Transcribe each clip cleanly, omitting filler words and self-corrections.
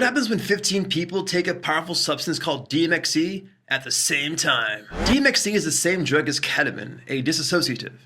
What happens when 15 people take a powerful substance called DMXE at the same time? DMXE is the same drug as ketamine, a dissociative,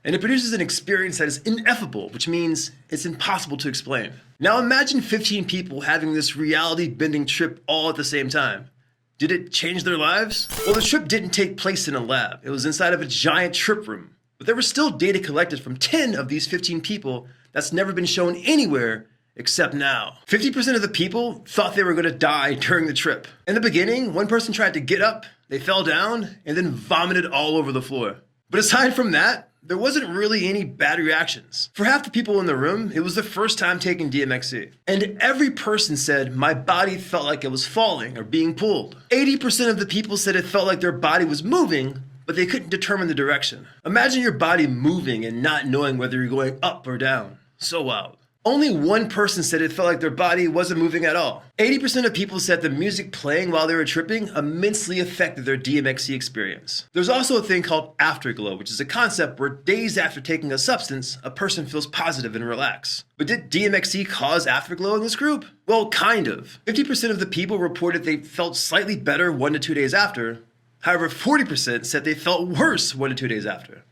and it produces an experience that is ineffable, which means it's impossible to explain. Now imagine 15 people having this reality-bending trip all at the same time. Did it change their lives? Well, the trip didn't take place in a lab. It was inside of a giant trip room. But there was still data collected from 10 of these 15 people that's never been shown anywhere except now. 50% of the people thought they were going to die during the trip. In the beginning, one person tried to get up, they fell down, and then vomited all over the floor. But aside from that, there wasn't really any bad reactions. For half the people in the room, it was the first time taking DMXE. And every person said, my body felt like it was falling or being pulled. 80% of the people said it felt like their body was moving, but they couldn't determine the direction. Imagine your body moving and not knowing whether you're going up or down. So wild. Only one person said it felt like their body wasn't moving at all. 80% of people said the music playing while they were tripping immensely affected their DMXE experience. There's also a thing called afterglow, which is a concept where days after taking a substance, a person feels positive and relaxed. But did DMXE cause afterglow in this group? Well, kind of. 50% of the people reported they felt slightly better 1 to 2 days after. However, 40% said they felt worse 1 to 2 days after.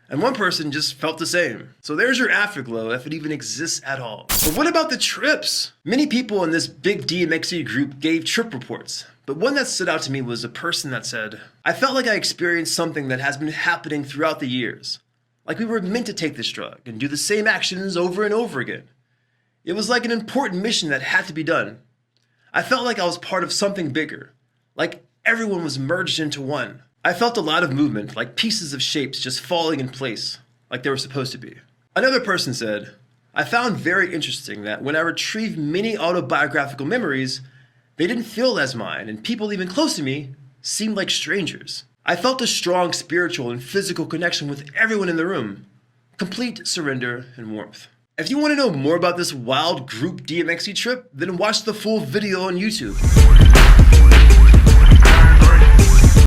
And one person just felt the same. So there's your afterglow, if it even exists at all. But what about the trips? Many people in this big DMXE group gave trip reports, but one that stood out to me was a person that said, I felt like I experienced something that has been happening throughout the years. Like we were meant to take this drug and do the same actions over and over again. It was like an important mission that had to be done. I felt like I was part of something bigger, like everyone was merged into one. I felt a lot of movement, like pieces of shapes just falling in place, like they were supposed to be. Another person said, I found very interesting that when I retrieved many autobiographical memories, they didn't feel as mine, and people even close to me seemed like strangers. I felt a strong spiritual and physical connection with everyone in the room, complete surrender and warmth. If you want to know more about this wild group DMXE trip, then watch the full video on YouTube.